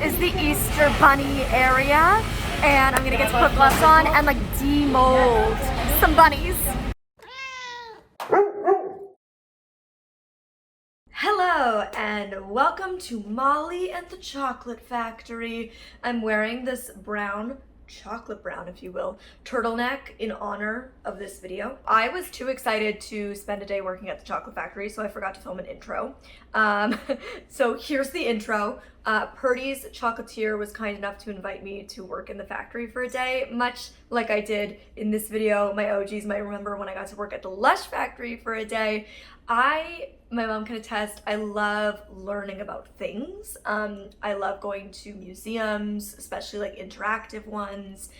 is the Easter Bunny area, and I'm gonna get to put gloves on and like demold some bunnies. Hello and welcome to Molly and the Chocolate Factory. I'm wearing this brown, chocolate brown if you will, turtleneck in honor of this video. I was too excited to spend a day working at the Chocolate Factory, so I forgot to film an intro. So here's the intro. Purdy's chocolatier was kind enough to invite me to work in the factory for a day, much like I did in this video. My OGs might remember when I got to work at the Lush factory for a day. My mom can attest, I love learning about things. I love going to museums, especially like interactive ones.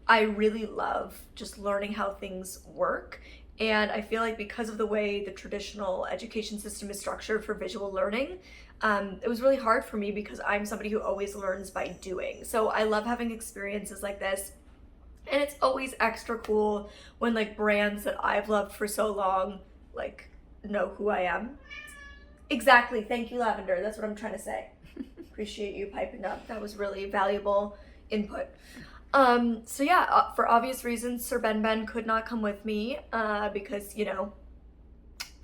I really love just learning how things work. And I feel like because of the way the traditional education system is structured for visual learning, it was really hard for me because I'm somebody who always learns by doing. So I love having experiences like this. And it's always extra cool when like brands that I've loved for so long, like, know who I am. Exactly. Thank you, Lavender. That's what I'm trying to say. Appreciate you piping up. That was really valuable input. So yeah, for obvious reasons, Sir Ben could not come with me because, you know,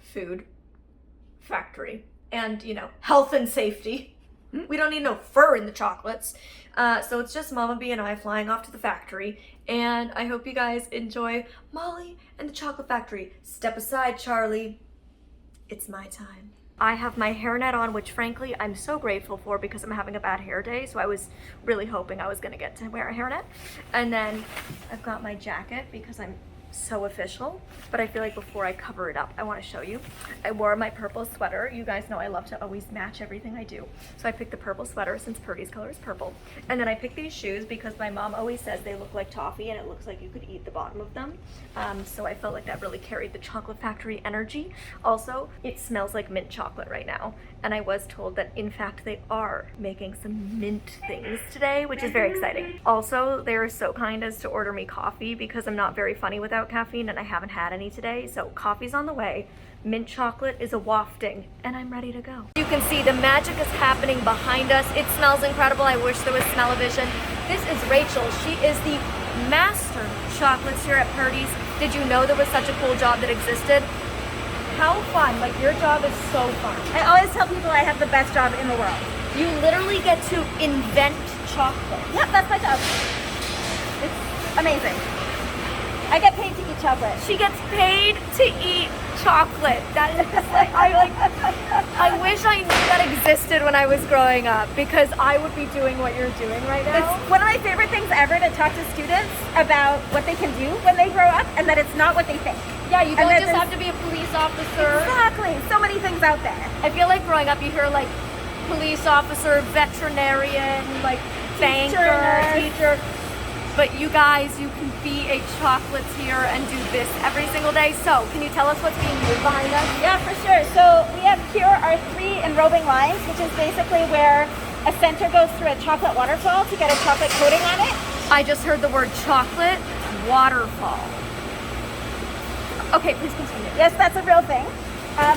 food, factory, and, you know, health and safety. We don't need no fur in the chocolates. So it's just Mama B and I flying off to the factory. And I hope you guys enjoy Molly and the Chocolate Factory. Step aside, Charlie. It's my time. I have my hairnet on, which frankly I'm so grateful for because I'm having a bad hair day, so I was really hoping I was gonna get to wear a hairnet. And then I've got my jacket because I'm so official, but I feel like before I cover it up, I want to show you. I wore my purple sweater. You guys know I love to always match everything I do. So I picked the purple sweater since Purdy's color is purple. And then I picked these shoes because my mom always says they look like toffee and it looks like you could eat the bottom of them. So I felt like that really carried the Chocolate Factory energy. Also, it smells like mint chocolate right now. And I was told that in fact they are making some mint things today, which is very exciting. Also, they are so kind as to order me coffee because I'm not very funny without caffeine and I haven't had any today. So coffee's on the way. Mint chocolate is a wafting and I'm ready to go. You can see the magic is happening behind us. It smells incredible. I wish there was smell-o-vision. This is Rachel. She is the master chocolates here at Purdy's. Did you know there was such a cool job that existed? How fun. Like, your job is so fun. I always tell people I have the best job in the world. You literally get to invent chocolate. Yep, that's my job. It's amazing. I get paid to eat chocolate. She gets paid to eat chocolate. That is like, I wish I knew that existed when I was growing up because I would be doing what you're doing right now. It's one of my favorite things ever to talk to students about what they can do when they grow up and that it's not what they think. Yeah, you don't just have to be a police officer. Exactly. So many things out there. I feel like growing up you hear like police officer, veterinarian, like banker, teacher. But you guys, you can be a chocolatier and do this every single day. So, can you tell us what's being moved behind us? Yeah, for sure. So, we have here our 3 enrobing lines, which is basically where a center goes through a chocolate waterfall to get a chocolate coating on it. I just heard the word chocolate waterfall. Okay, please continue. Yes, that's a real thing.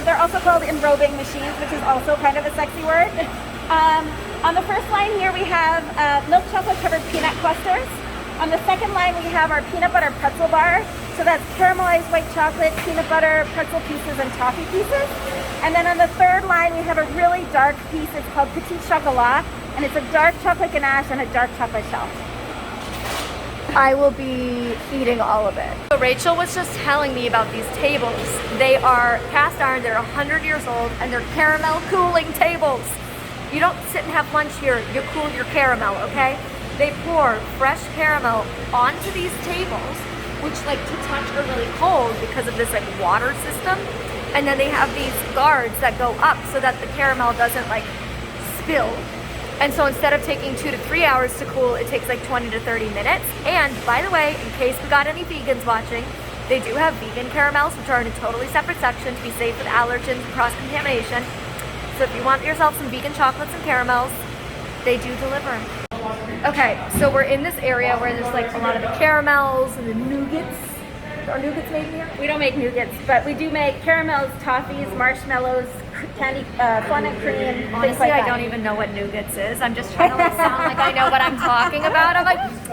They're also called enrobing machines, which is also kind of a sexy word. On the first line here, we have milk chocolate covered peanut clusters. On the second line, we have our peanut butter pretzel bar. So that's caramelized white chocolate, peanut butter, pretzel pieces, and toffee pieces. And then on the third line, we have a really dark piece. It's called Petit Chocolat, and it's a dark chocolate ganache and a dark chocolate shell. I will be eating all of it. So Rachel was just telling me about these tables. They are cast iron, they're 100 years old, and they're caramel cooling tables. You don't sit and have lunch here, you cool your caramel, okay? They pour fresh caramel onto these tables, which like to touch are really cold because of this like water system. And then they have these guards that go up so that the caramel doesn't like spill. And so instead of taking 2 to 3 hours to cool, it takes like 20 to 30 minutes. And by the way, in case we got any vegans watching, they do have vegan caramels, which are in a totally separate section to be safe with allergens and cross-contamination. So if you want yourself some vegan chocolates and caramels, they do deliver. Okay, so we're in this area where there's like a lot of the caramels and the nougats. Are nougats made here? We don't make nougats, but we do make caramels, toffees, marshmallows, candy, fondant cream, Honestly, things like I that. don't even know what nougats is. I'm just trying to like sound like I know what I'm talking about.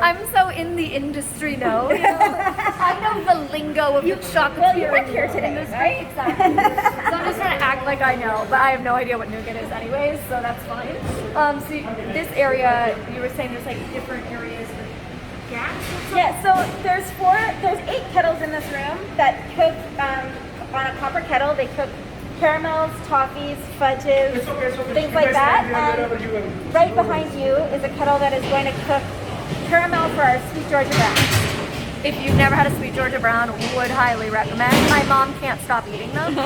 I'm so in the industry now. You know? I know the lingo of the chocolate. Well, you work here today, industry. right? Exactly. So I'm just trying to act like I know, but I have no idea what nougat is anyways, so that's fine. So this area, you were saying there's like different areas for gas? Yeah, so there's 8 kettles in this room that cook on a copper kettle. They cook caramels, toffees, fudges, things like that. And right behind you is a kettle that is going to cook caramel for our sweet Georgia Brown. If you've never had a sweet Georgia Brown, would highly recommend. My mom can't stop eating them.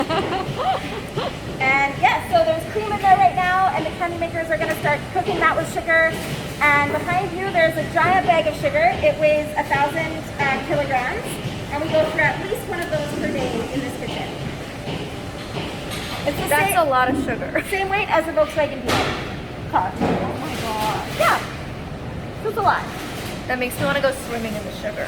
And yeah, so there's cream in there right now, and the candy makers are gonna start cooking that with sugar. And behind you, there's a giant bag of sugar. It weighs 1,000 kilograms, and we go through at least one of those per day in this kitchen. It's the That's a lot of sugar. same weight as a Volkswagen Beetle car. Oh my god. Yeah, so it's a lot. That makes me want to go swimming in the sugar.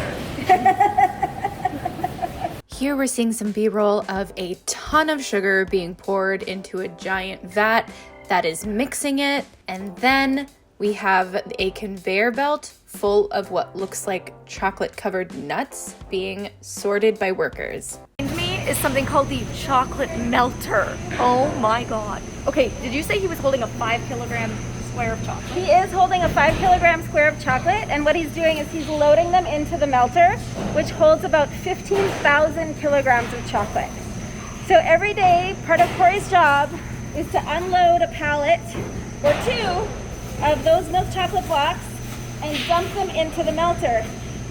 Here we're seeing some B-roll of a ton of sugar being poured into a giant vat that is mixing it, and then we have a conveyor belt full of what looks like chocolate-covered nuts being sorted by workers. Behind me is something called the chocolate melter. Oh my god. Okay, did you say he was holding a 5-kilogram square of chocolate? He is holding a 5-kilogram square of chocolate, and what he's doing is he's loading them into the melter, which holds about 15,000 kilograms of chocolate. So every day, part of Corey's job is to unload a pallet or 2 of those milk chocolate blocks and dump them into the melter.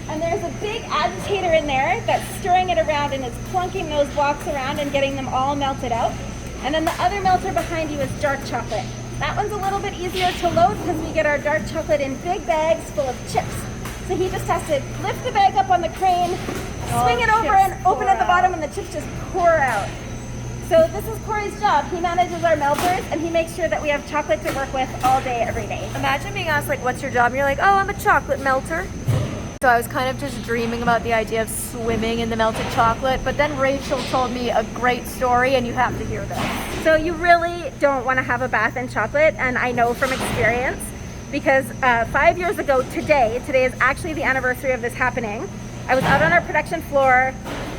And there's a big agitator in there that's stirring it around and is plunking those blocks around and getting them all melted out. And then the other melter behind you is dark chocolate. That one's a little bit easier to load because we get our dark chocolate in big bags full of chips. So he just has to lift the bag up on the crane, swing it over and open at the bottom, and the chips just pour out. So this is Corey's job. He manages our melters and he makes sure that we have chocolate to work with all day, every day. Imagine being asked like, what's your job? And you're like, oh, I'm a chocolate melter. So I was kind of just dreaming about the idea of swimming in the melted chocolate, but then Rachel told me a great story and you have to hear this. So you really don't want to have a bath in chocolate, and I know from experience because 5 years ago today is actually the anniversary of this happening. I was out on our production floor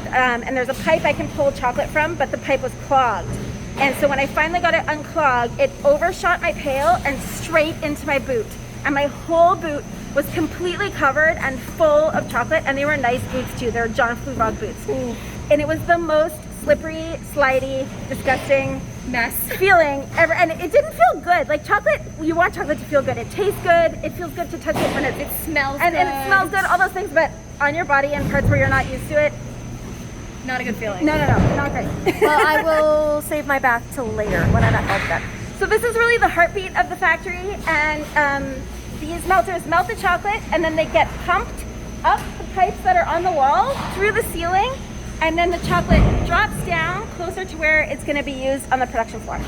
and there's a pipe I can pull chocolate from, but the pipe was clogged. And so when I finally got it unclogged, it overshot my pail and straight into my boot. And my whole boot was completely covered and full of chocolate, and they were nice boots too. They were John Fluvog boots. Ooh. And it was the most slippery, slidey, disgusting Mess. feeling ever. And it didn't feel good. Like chocolate, you want chocolate to feel good. It tastes good. It feels good to touch it when it smells and good. it smells good, all those things, but on your body and parts where you're not used to it, Not a good feeling. no, not great. Well, I will save my bath till later when I'm at home then. So this is really the heartbeat of the factory, and these melters melt the chocolate, and then they get pumped up the pipes that are on the wall through the ceiling, and then the chocolate drops down closer to where it's going to be used on the production floor.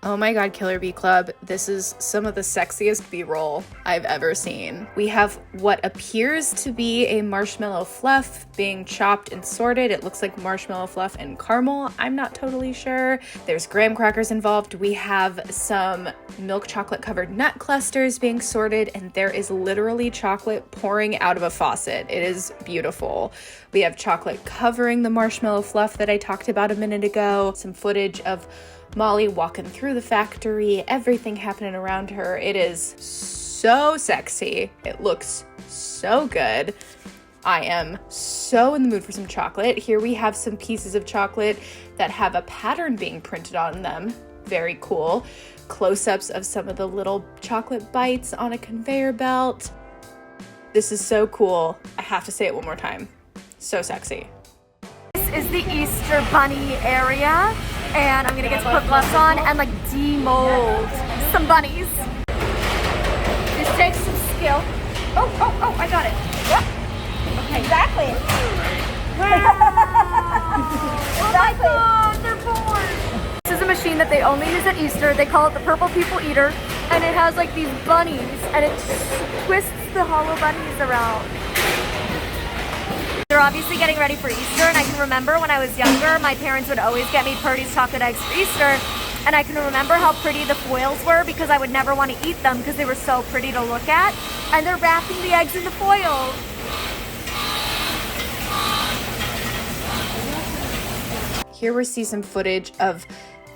Oh my god, Killer Bee Club, this is some of the sexiest B-roll I've ever seen. We have what appears to be a marshmallow fluff being chopped and sorted. It looks like marshmallow fluff and caramel. I'm not totally sure. There's graham crackers involved. We have some milk chocolate covered nut clusters being sorted, and there is literally chocolate pouring out of a faucet. It is beautiful. We have chocolate covering the marshmallow fluff that I talked about a minute ago. Some footage of Molly walking through the factory, everything happening around her. It is so sexy. It looks so good. I am so in the mood for some chocolate. Here we have some pieces of chocolate that have a pattern being printed on them. Very cool. Close-ups of some of the little chocolate bites on a conveyor belt. This is so cool. I have to say it one more time. So sexy. This is the Easter Bunny area, and I'm gonna get to put gloves on and like demold some bunnies. This takes some skill. Oh, I got it. Yep. Okay. Exactly. Oh my god, they're born. This is a machine that they only use at Easter. They call it the Purple People Eater, and it has like these bunnies, and it twists the hollow bunnies around. They're obviously getting ready for Easter, and I can remember when I was younger, my parents would always get me Purdy's chocolate eggs for Easter, and I can remember how pretty the foils were because I would never want to eat them because they were so pretty to look at, and they're wrapping the eggs in the foil. Here we see some footage of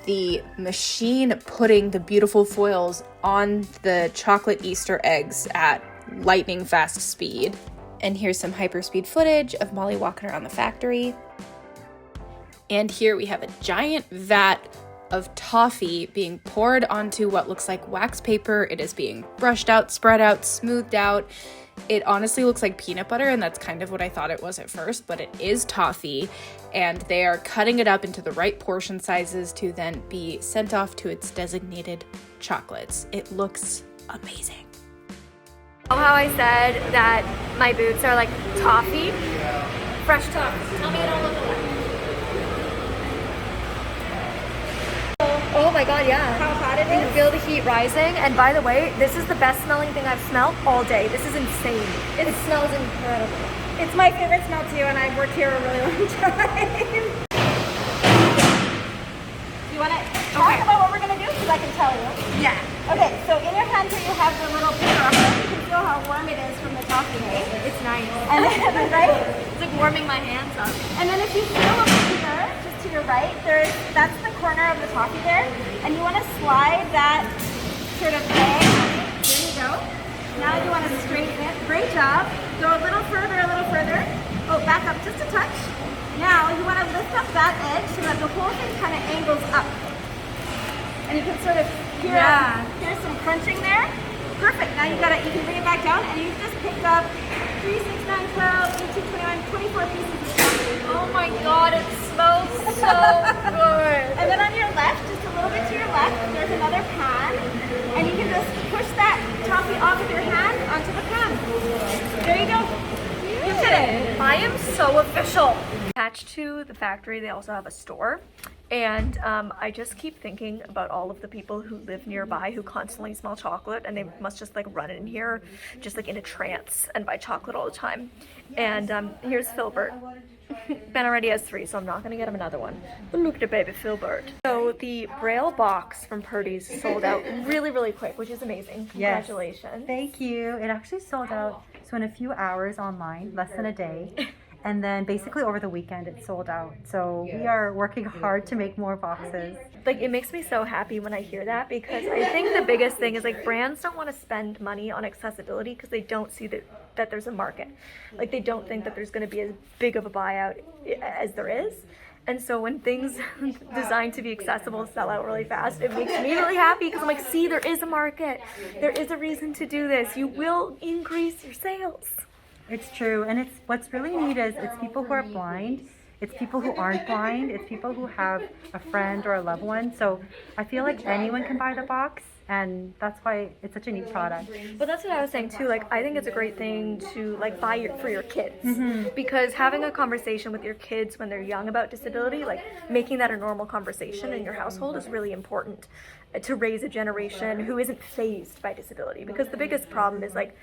the machine putting the beautiful foils on the chocolate Easter eggs at lightning fast speed. And here's some hyperspeed footage of Molly walking around the factory. And here we have a giant vat of toffee being poured onto what looks like wax paper. It is being brushed out, spread out, smoothed out. It honestly looks like peanut butter, and that's kind of what I thought it was at first, but it is toffee, and they are cutting it up into the right portion sizes to then be sent off to its designated chocolates. It looks amazing. Oh, how I said that my boots are like toffee? Fresh toffee. Tell me I don't look alike. Oh my god, yeah. How hot it You can is? feel the heat rising. And by the way, this is the best smelling thing I've smelled all day. This is insane. It smells incredible. It's my favorite smell too, and I've worked here a really long time. You want to talk about what we're going to do? Because I can tell you. Yeah. Okay, so in your hand here you have the little dropper. You can feel how warm it is from the toffee, right? It's nice. And then, right? It's like warming my hands up. And then if you feel over here, just to your right, that's the corner of the toffee there. And you want to slide that sort of bag. There you go. Now you want to straighten it. Great job. Go a little further, a little further. Oh, back up just a touch. Now you want to lift up that edge so that the whole thing kind of angles up. And you can sort of hear some crunching there. Perfect. Now you can bring it back down, and you've just picked up 3, 6, 9, 12, 18, 21, 24 pieces of chocolate. Oh my god, it smells so good. And then on your left, just a little bit to your left, there's another pan, and you can just push that toffee off with your hand onto the pan. There you go. You did it. I am so official. Attached to the factory, they also have a store. And I just keep thinking about all of the people who live nearby who constantly smell chocolate, and they must just like run in here just like in a trance and buy chocolate all the time. And here's Filbert. Ben already has 3, so I'm not gonna get him another one. But look at the baby Filbert. So the Braille box from Purdy's sold out really, really quick, which is amazing. Yes. Congratulations. Thank you. It actually sold out so in a few hours online, less than a day. And then basically over the weekend it sold out. So we are working hard to make more boxes. Like, it makes me so happy when I hear that, because I think the biggest thing is like brands don't want to spend money on accessibility because they don't see that there's a market. Like, they don't think that there's going to be as big of a buyout as there is. And so when things designed to be accessible sell out really fast, it makes me really happy because I'm like, see, there is a market. There is a reason to do this. You will increase your sales. It's true. And what's really neat is it's people who are blind. It's people who aren't blind. It's people who have a friend or a loved one. So I feel like anyone can buy the box. And that's why it's such a neat product. But that's what I was saying too. Like, I think it's a great thing to like buy for your kids, because having a conversation with your kids when they're young about disability, like making that a normal conversation in your household, is really important to raise a generation who isn't fazed by disability. Because the biggest problem is like,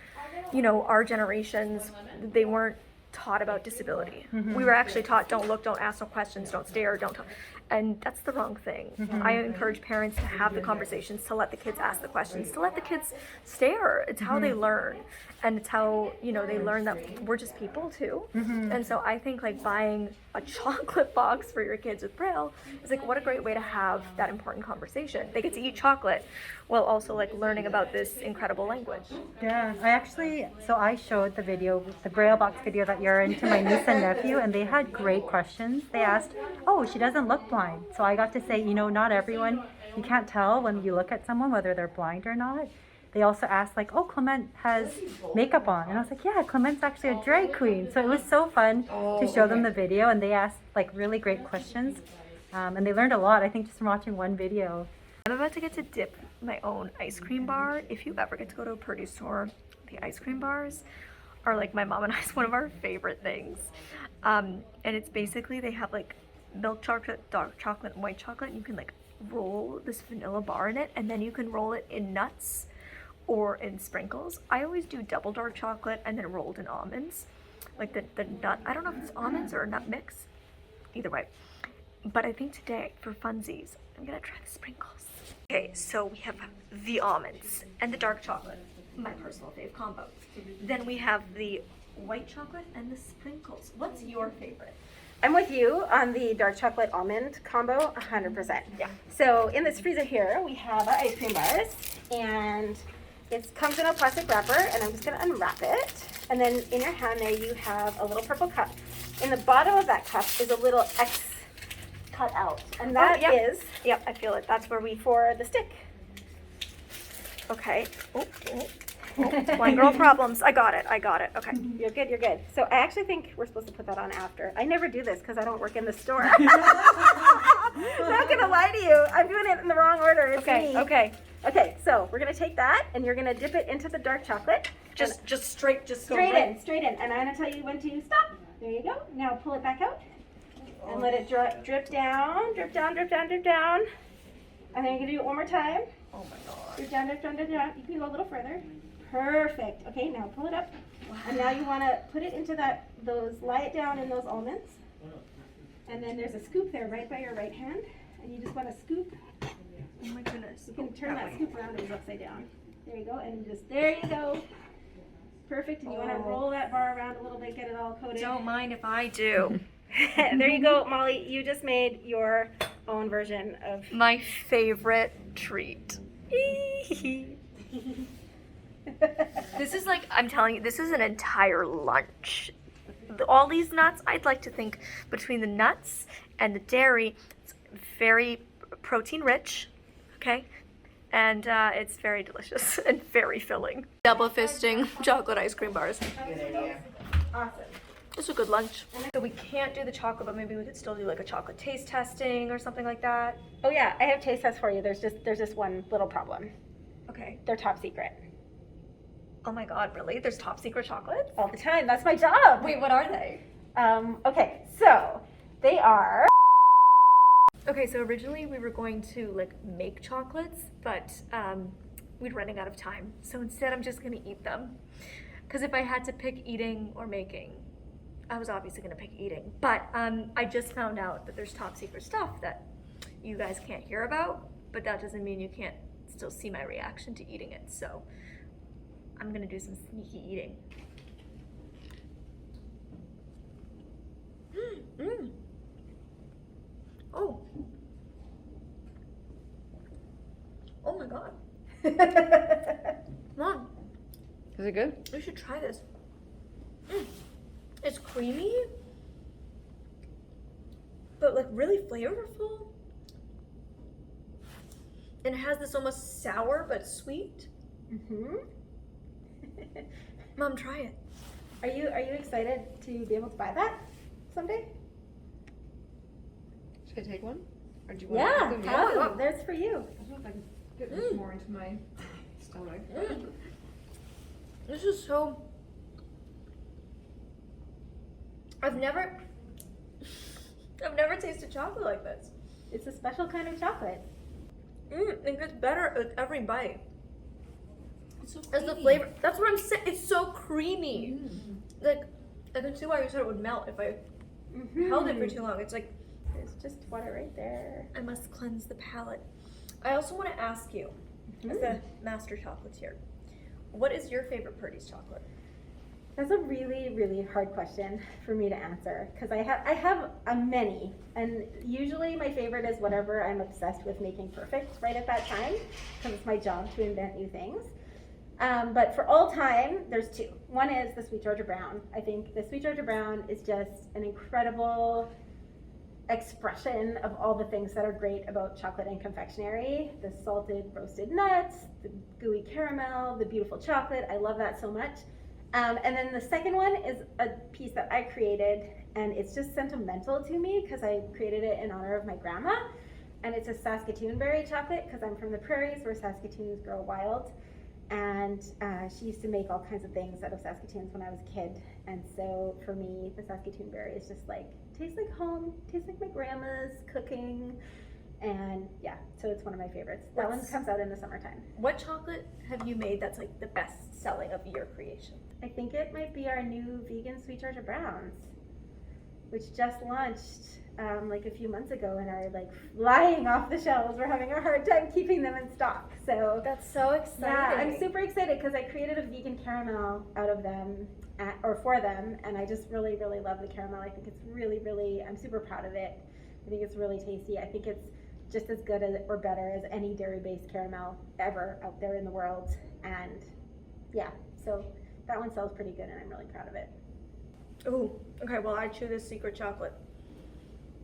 you know, our generations, they weren't taught about disability. We were actually taught, don't look, don't ask no questions, don't stare, don't talk. And that's the wrong thing. I encourage parents to have the conversations, to let the kids ask the questions, to let the kids stare. It's how they learn. And it's how, you know, they learn that we're just people too. And so I think like buying a chocolate box for your kids with Braille is like, what a great way to have that important conversation. They get to eat chocolate while also like learning about this incredible language. Yeah, I showed the video, the Braille box video that you're in, to my niece and nephew, and they had great questions. They asked, oh, she doesn't look blind. So I got to say, you know, not everyone, you can't tell when you look at someone whether they're blind or not. They also asked like, oh, Clement has makeup on. And I was like, yeah, Clement's actually a drag queen. So it was so fun to show them the video, and they asked like really great questions. And they learned a lot, I think, just from watching one video. I'm about to get to dip my own ice cream bar. If you ever get to go to a Purdy store, the ice cream bars are like my mom and I's one of our favorite things. And it's basically, they have like milk chocolate, dark chocolate, and white chocolate, and you can like roll this vanilla bar in it, and then you can roll it in nuts or in sprinkles. I always do double dark chocolate and then rolled in almonds. like the nut. I don't know if it's almonds or a nut mix. Either way. But I think today, for funsies, I'm gonna try the sprinkles. Okay, so we have the almonds and the dark chocolate, my personal fave combo. Then we have the white chocolate and the sprinkles. What's your favorite? I'm with you on the dark chocolate almond combo, 100%. Yeah. So in this freezer here, we have our ice cream bars, and it comes in a plastic wrapper, and I'm just gonna unwrap it. And then in your hand there, you have a little purple cup. In the bottom of that cup is a little X cut out, and that is, yep, I feel it. That's where we for the stick. Okay. Oh, blind girl problems. I got it. Okay. You're good. So I actually think we're supposed to put that on after. I never do this because I don't work in the store. Not gonna lie to you. I'm doing it in the wrong order. It's me. Okay, so we're gonna take that and you're gonna dip it into the dark chocolate. Just straight in. And I'm gonna tell you when to stop. There you go. Now pull it back out and let it drip down. And then you're gonna do it one more time. Oh my god. Drip down. You can go a little further. Perfect. Okay, now pull it up. Wow. And now you want to put it into lie it down in those almonds. And then there's a scoop there right by your right hand. And you just want to scoop. Oh my goodness. You can turn that scoop around, it's upside down. There you go. And there you go. Perfect. And you want to roll that bar around a little bit, get it all coated. Don't mind if I do. There you go, Molly. You just made your own version of my favorite treat. This is like, I'm telling you, this is an entire lunch. All these nuts, I'd like to think between the nuts and the dairy, it's very protein rich, okay? And it's very delicious and very filling. Double fisting chocolate ice cream bars. Good idea. Awesome. It's a good lunch. So we can't do the chocolate, but maybe we could still do like a chocolate taste testing or something like that. Oh yeah, I have taste tests for you. There's just one little problem. Okay. They're top secret. Oh my god, really? There's top secret chocolates? All the time. That's my job. Wait, what are they? Okay, so they are... Okay, so originally we were going to like make chocolates, but we'd running out of time. So instead I'm just gonna eat them. Because if I had to pick eating or making, I was obviously gonna pick eating. But I just found out that there's top secret stuff that you guys can't hear about, but that doesn't mean you can't still see my reaction to eating it. So I'm gonna do some sneaky eating. Oh my god. Mom. Is it good? You should try this. It's creamy, but like really flavorful. And it has this almost sour but sweet. Mom, try it. Are you excited to be able to buy that someday? Should I take one? Or do you want to take them? Yeah, there's for you. I don't know if I can get this more into my stomach. This is so... I've never tasted chocolate like this. It's a special kind of chocolate. It gets better with every bite. It's so As the flavor, that's what I'm saying. It's so creamy. Like, I can see why you said it would melt if I held it for too long. It's like, there's just water right there. I must cleanse the palate. I also want to ask you, as the master chocolatier, what is your favorite Purdy's chocolate? That's a really, really hard question for me to answer because I have many, and usually my favorite is whatever I'm obsessed with making perfect right at that time because it's my job to invent new things. But for all time, there's two. One is the Sweet Georgia Brown. I think the Sweet Georgia Brown is just an incredible expression of all the things that are great about chocolate and confectionery. The salted roasted nuts, the gooey caramel, the beautiful chocolate. I love that so much. And then the second one is a piece that I created, and it's just sentimental to me because I created it in honor of my grandma. And it's a Saskatoon berry chocolate because I'm from the prairies where Saskatoons grow wild. And she used to make all kinds of things out of Saskatoons when I was a kid. And so for me, the Saskatoon berry is just like, tastes like home, tastes like my grandma's cooking. And yeah, so it's one of my favorites. That one comes out in the summertime. What chocolate have you made that's like the best selling of your creation? I think it might be our new vegan Sweet Georgia Browns, which just launched like a few months ago and are like flying off the shelves. We're having a hard time keeping them in stock. So That's so exciting. yeah, I'm super excited because I created a vegan caramel out of them or for them, and I just really, really love the caramel. I think it's really, really, I'm super proud of it. I think it's really tasty. I think it's just as good as, or better as any dairy-based caramel ever out there in the world. And yeah, so that one sells pretty good and I'm really proud of it. Ooh, okay, well, I chew this secret chocolate.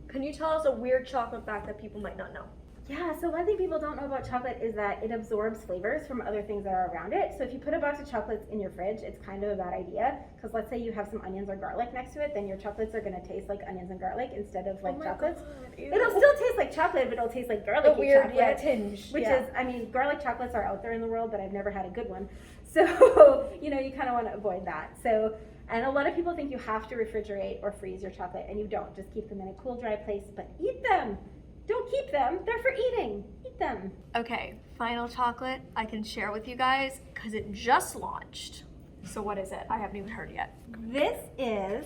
Can you tell us a weird chocolate fact that people might not know? Yeah, so one thing people don't know about chocolate is that it absorbs flavors from other things that are around it. So if you put a box of chocolates in your fridge, it's kind of a bad idea, because let's say you have some onions or garlic next to it, then your chocolates are going to taste like onions and garlic instead of like chocolates. It'll still taste like chocolate, but it'll taste like garlic. A weird chocolate, tinge. which is, I mean, garlic chocolates are out there in the world, but I've never had a good one. So, you know, you kind of want to avoid that. So, and a lot of people think you have to refrigerate or freeze your chocolate, and you don't. Just keep them in a cool, dry place, but eat them. Don't keep them. They're for eating. Eat them. Okay, final chocolate I can share with you guys because it just launched. So what is it? I haven't even heard yet. This is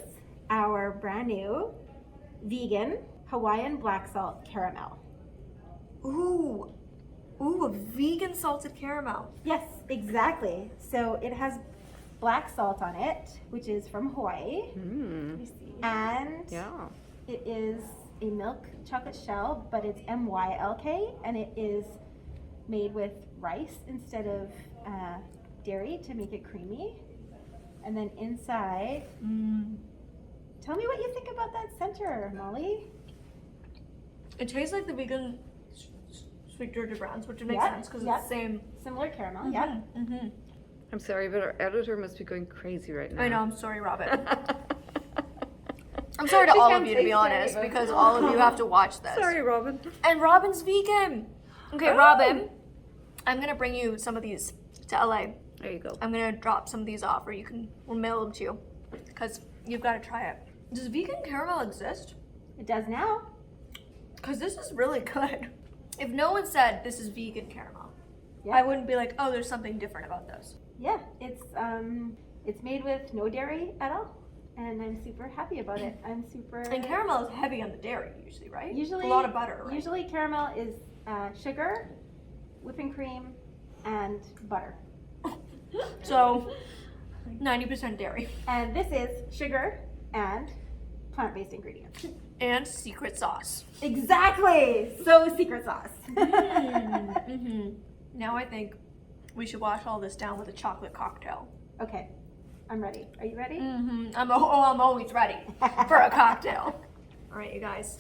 our brand new vegan Hawaiian black salt caramel. Ooh, a vegan salted caramel. Yes, exactly. So it has black salt on it, which is from Hawaii. And it is a milk chocolate shell, but it's MYLK, and it is made with rice instead of dairy to make it creamy. And then inside, tell me what you think about that center, Molly. It tastes like the vegan Sweet Georgia Browns, which makes sense because it's the same. Similar caramel, Mm-hmm. I'm sorry, but our editor must be going crazy right now. I know, I'm sorry, Robin. I'm sorry to all of you, to be honest, because all of you have to watch this. Sorry, Robin. And Robin's vegan. Okay, Robin, I'm gonna bring you some of these to LA. There you go. I'm gonna drop some of these off, or we'll mail them to you, because you've got to try it. Does vegan caramel exist? It does now. Because this is really good. If no one said this is vegan caramel, Yeah. I wouldn't be like, oh, there's something different about this. Yeah, it's made with no dairy at all, and I'm super happy about it. I'm super. And caramel is heavy on the dairy usually, right? Usually a lot of butter, right? Usually caramel is sugar, whipping cream, and butter. So 90% dairy. And this is sugar and plant-based ingredients. And secret sauce. Exactly. So secret sauce. Now I think we should wash all this down with a chocolate cocktail. Okay, I'm ready. Are you ready? I'm always ready for a cocktail. All right, you guys.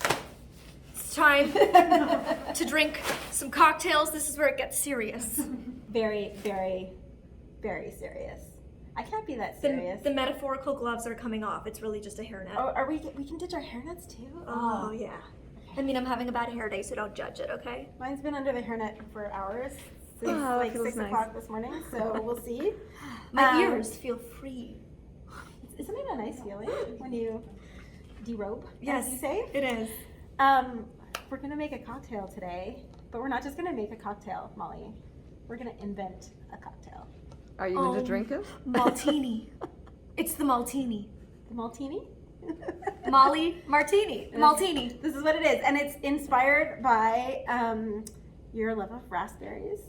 It's time to drink some cocktails. This is where it gets serious. Very, very, very serious. I can't be that serious. The metaphorical gloves are coming off. It's really just a hairnet. Oh, we can ditch our hairnets too? Oh, yeah. I mean, I'm having a bad hair day, so don't judge it, okay? Mine's been under the hairnet for hours since Oh, like feels 6 nice. o'clock this morning, so we'll see. My ears feel free. Isn't it a nice feeling when you derobe, Yes, as you say? it is. We're gonna make a cocktail today, but we're not just gonna make a cocktail, Molly. We're gonna invent a cocktail. Are you going to drink it? Maltini. It's the Maltini. The Maltini? Molly Martini. Maltini. This is what it is, and it's inspired by your love of raspberries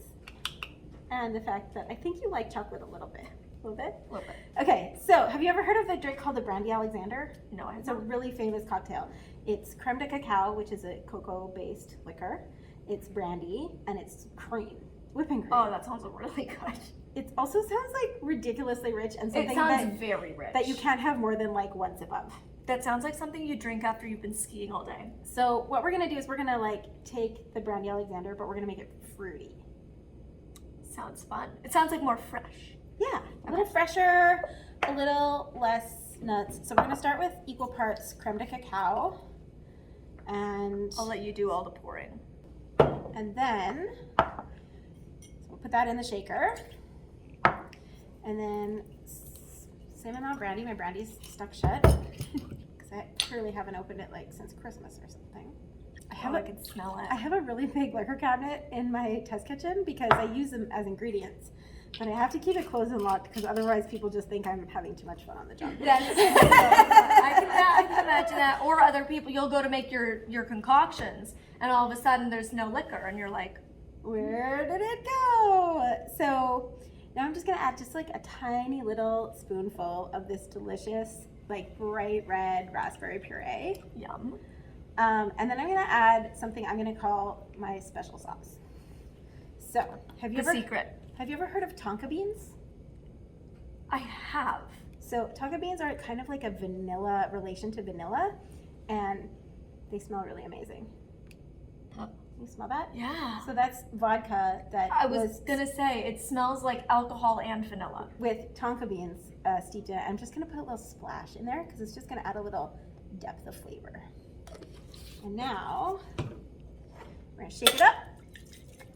and the fact that I think you like chocolate a little bit. A little bit? A little bit. Okay, so have you ever heard of the drink called the Brandy Alexander? No, I It's a really famous cocktail. It's creme de cacao, which is a cocoa-based liquor. It's brandy, and it's cream, whipping cream. Oh, that sounds really good. It also sounds like ridiculously rich and something It sounds very rich. that you can't have more than like one sip of. That sounds like something you drink after you've been skiing all day. So what we're gonna do is we're gonna like take the Brandy Alexander, but we're gonna make it fruity. Sounds fun. It sounds like more fresh. Yeah, a little fresher, a little less nuts. So we're gonna start with equal parts creme de cacao, and I'll let you do all the pouring. then so we'll put that in the shaker, and then same amount of brandy. My brandy's stuck shut because I clearly haven't opened it like since Christmas or something. I have I can smell it. I have a really big liquor cabinet in my test kitchen because I use them as ingredients. But I have to keep it closed and locked because otherwise people just think I'm having too much fun on the job. That's I can imagine that. Or other people, you'll go to make your concoctions, and all of a sudden there's no liquor, and you're like, where did it go? So now I'm just gonna add just like a tiny little spoonful of this delicious, like bright red raspberry puree. yum. And then I'm gonna add something I'm gonna call my special sauce. So The secret. Have you ever heard of tonka beans? I have. So tonka beans are kind of like a vanilla relation to vanilla, and they smell really amazing. You smell that? Yeah. So that's vodka that I was gonna say, it smells like alcohol and vanilla. with tonka beans steeped in it. I'm just gonna put a little splash in there because it's just gonna add a little depth of flavor. And now we're gonna shake it up.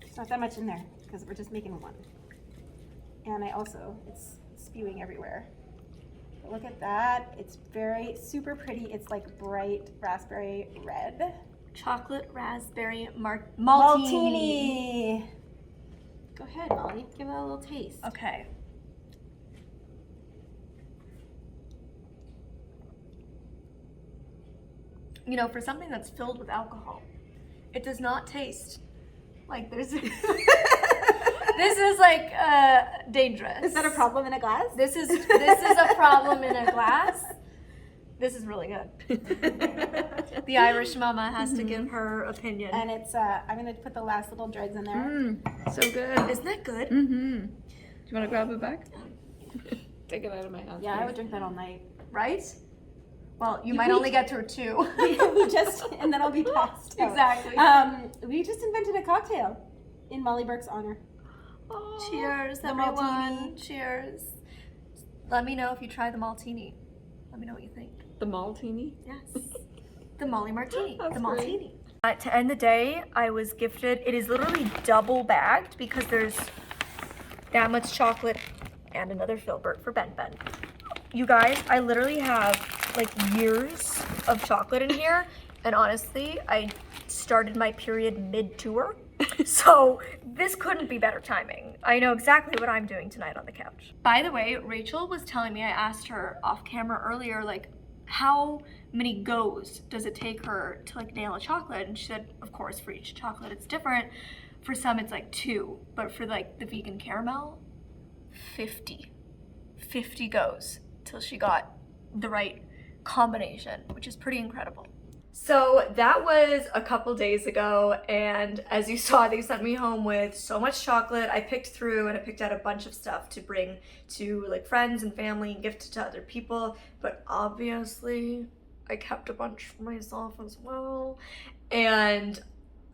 It's not that much in there because we're just making one. And it's spewing everywhere. But look at that. It's super pretty. It's like bright raspberry red. Chocolate raspberry maltini. Maltini. Go ahead, Molly. Give it a little taste. Okay. You know, for something that's filled with alcohol, it does not taste like there's. This is like dangerous. Is that a problem in a glass? This is a problem in a glass. This is really good. The Irish mama has to give her opinion. And it's I'm gonna put the last little dregs in there. So good. Isn't that good? Mm-hmm. Do you want to grab it back? Take it out of my hands. Yeah, I please. would drink that all night. Right? Well, you might only get through 2. And then I'll be passed out. Exactly. We just invented a cocktail in Molly Burke's honor. Oh, cheers, the everyone. maltini. Cheers. Let me know if you try the maltini. Let me know what you think. The maltini? Yes. The Molly Martini. That's the great. maltini. To end the day, I was gifted, it is literally double bagged because there's that much chocolate and another filbert for Ben. You guys, I literally have like years of chocolate in here, and honestly, I started my period mid-tour, so this couldn't be better timing. I know exactly what I'm doing tonight on the couch. By the way, Rachel was telling me, I asked her off camera earlier, like, how many goes does it take her to like nail a chocolate? And she said, of course, for each chocolate it's different. For some it's like 2, but for like the vegan caramel, 50 goes till she got the right combination, which is pretty incredible. So that was a couple days ago, and as you saw, they sent me home with so much chocolate. I picked through and I picked out a bunch of stuff to bring to like friends and family and gift to other people, but obviously I kept a bunch for myself as well. And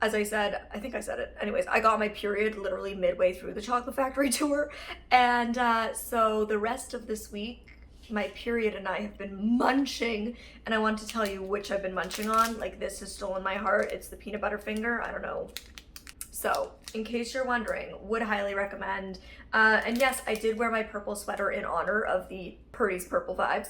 as I said, I think I said it. Anyways, I got my period literally midway through the Chocolate Factory tour, and so the rest of this week, my period and I have been munching, and I want to tell you which I've been munching on. Like, this has stolen my heart. It's the peanut butter finger. I don't know. So, in case you're wondering, would highly recommend. And yes, I did wear my purple sweater in honor of the Purdy's Purple Vibes,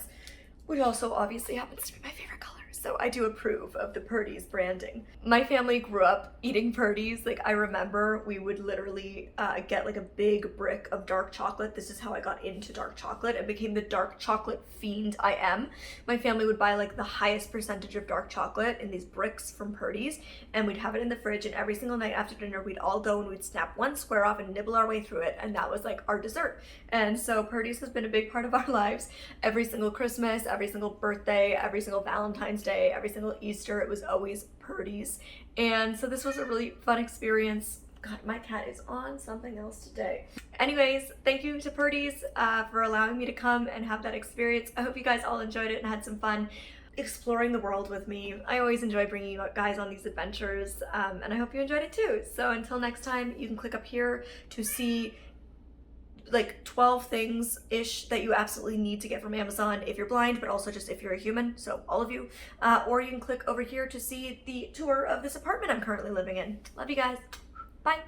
which also obviously happens to be my favorite color. So I do approve of the Purdy's branding. My family grew up eating Purdy's. Like, I remember we would literally get like a big brick of dark chocolate. This is how I got into dark chocolate and became the dark chocolate fiend I am. My family would buy like the highest percentage of dark chocolate in these bricks from Purdy's, and we'd have it in the fridge, and every single night after dinner we'd all go and we'd snap one square off and nibble our way through it, and that was like our dessert. And so Purdy's has been a big part of our lives. Every single Christmas, every single birthday, every single Valentine's Day, every single Easter, it was always Purdy's. And so this was a really fun experience. God, my cat is on something else today. Anyways, thank you to Purdy's for allowing me to come and have that experience. I hope you guys all enjoyed it and had some fun exploring the world with me. I always enjoy bringing you guys on these adventures, and I hope you enjoyed it too. So until next time, you can click up here to see like 12 things-ish that you absolutely need to get from Amazon if you're blind, but also just if you're a human, so all of you. Or you can click over here to see the tour of this apartment I'm currently living in. Love you guys. Bye.